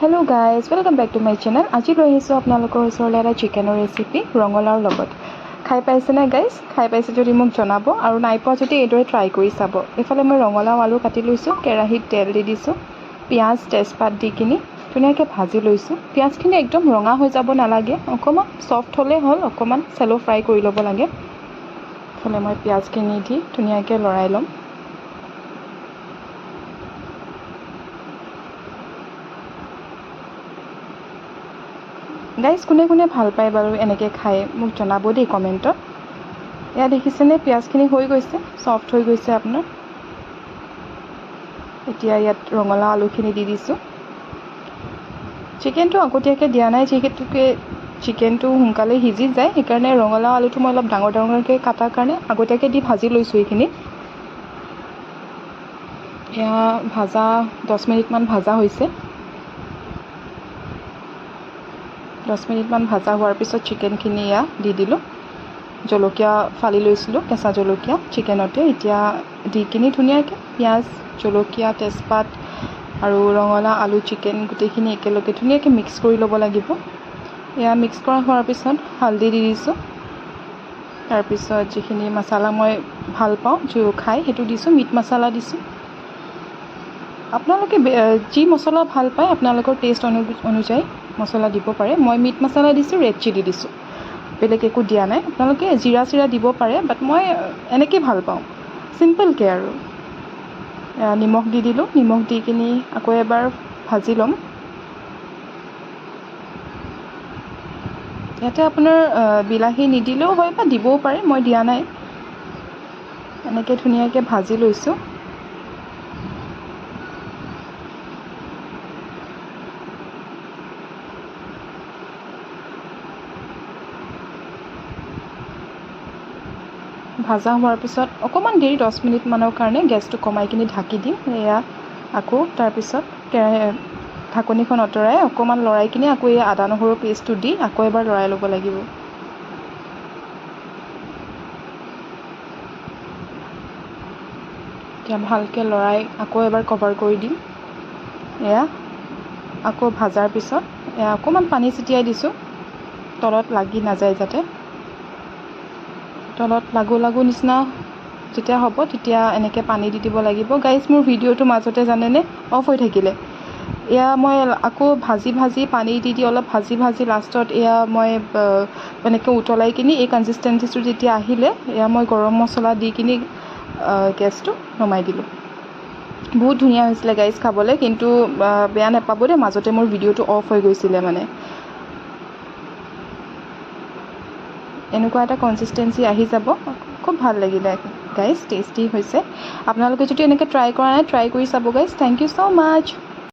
Hello guys, welcome back to my channel. আজি লৈ আহিছোঁ আপোনালোকৰ ওচৰলৈ এটা চিকেনৰ ৰেচিপি ৰঙালাওৰ লগত। খাই পাইছে না গাইজ? খাই পাইছে যদি মোক জনাব আৰু নাই পোৱা যদি এইদৰে ট্ৰাই কৰি চাব। এফালে মই ৰঙালাও আলু কাটি লৈছোঁ, কেৰাহীত তেল দি দিছোঁ, পিঁয়াজ তেজপাত দি কিনি ধুনীয়াকৈ ভাজি লৈছোঁ। পিঁয়াজখিনি একদম ৰঙা হৈ যাব নালাগে, অকণমান ছফ্ট হ'লেই হ'ল, অকণমান চেলো ফ্ৰাই কৰি ল'ব লাগে। এফালে মই পিঁয়াজখিনি দি ধুনীয়াকৈ লৰাই ল'ম। গাইজ কোনে কোনে ভাল পায় বাৰু এনেকৈ খাই মোক জনাব দেই কমেণ্টত। এয়া দেখিছেনে পিঁয়াজখিনি হৈ গৈছে, ছফ্ট হৈ গৈছে আপোনাৰ। এতিয়া ইয়াত ৰঙালাও আলুখিনি দি দিছোঁ। চিকেনটো আগতীয়াকৈ দিয়া নাই যিহেতুকে চিকেনটো সোনকালে সিজি যায়, সেইকাৰণে ৰঙালাও আলুটো মই অলপ ডাঙৰ ডাঙৰকৈ কটাৰ কাৰণে আগতীয়াকৈ দি ভাজি লৈছোঁ এইখিনি। এয়া ভাজা 10 মিনিটমান ভাজা হৈছে। 10 মিনিটমান ভাজা হোৱাৰ পিছত চিকেনখিনি এয়া দি দিলোঁ। জলকীয়া ফালি লৈছিলোঁ, কেঁচা জলকীয়া চিকেনতে। এতিয়া দি কিনি ধুনীয়াকৈ পিঁয়াজ জলকীয়া তেজপাত আৰু ৰঙালাও আলু চিকেন গোটেইখিনি একেলগে ধুনীয়াকৈ মিক্স কৰি ল'ব লাগিব। এয়া মিক্স কৰা হোৱাৰ পিছত হালধি দি দিছোঁ। তাৰপিছত যিখিনি মছলা মই ভাল পাওঁ খাই সেইটো দিছোঁ, মিট মছলা দিছোঁ। আপোনালোকে যি মছলা ভাল পায় আপোনালোকৰ টেষ্ট অনুযায়ী মছলা দিব পাৰে। মই মিট মছলা দিছোঁ, ৰেড চিলি দিছোঁ, বেলেগ একো দিয়া নাই। আপোনালোকে জিৰা চিৰা দিব পাৰে, বাট মই এনেকৈ ভাল পাওঁ চিম্পলকৈ আৰু। নিমখ দি দিলোঁ, নিমখ দি কিনি আকৌ এবাৰ ভাজি ল'ম। ইয়াতে আপোনাৰ বিলাহী নিদিলেও হয় বা দিবও পাৰে, মই দিয়া নাই। এনেকৈ ধুনীয়াকৈ ভাজি লৈছোঁ। ভাজা হোৱাৰ পিছত অকণমান দেৰি 10 মিনিটমানৰ কাৰণে গেছটো কমাই কিনি ঢাকি দিম। এয়া আকৌ তাৰপিছত ঢাকনিখন আঁতৰাই অকণমান লৰাই কিনি আকৌ এই আদা নহৰু পেষ্টটো দি আকৌ এবাৰ লৰাই ল'ব লাগিব। এতিয়া ভালকৈ লৰাই আকৌ এবাৰ কভাৰ কৰি দিম। এয়া আকৌ ভাজাৰ পিছত এয়া অকণমান পানী ছটিয়াই দিছোঁ, তলত লাগি নাযায় যাতে। তলত লাগু নিচিনা যেতিয়া হ'ব তেতিয়া এনেকৈ পানী দি দিব লাগিব। গাইজ মোৰ ভিডিঅ'টো মাজতে জানেনে অফ হৈ থাকিলে। এয়া মই আকৌ ভাজি পানী দি অলপ ভাজি লাষ্টত এয়া মই এনেকৈ উতলাই কিনি এই কনচিষ্টেঞ্চিটো যেতিয়া আহিলে এয়া মই গৰম মছলা দি কিনি গেছটো নমাই দিলোঁ। বহুত ধুনীয়া হৈছিলে গাইজ খাবলৈ, কিন্তু বেয়া নাপাব দেই, মাজতে মোৰ ভিডিঅ'টো অফ হৈ গৈছিলে মানে। এনেকুৱা এটা কনচিষ্টেঞ্চি আহি যাব, খুব ভাল লাগিলে গাইজ, টেষ্টি হৈছে। আপোনালোকে যদি এনেকৈ ট্ৰাই কৰা নাই ট্ৰাই কৰি চাব guys. Thank you so' much.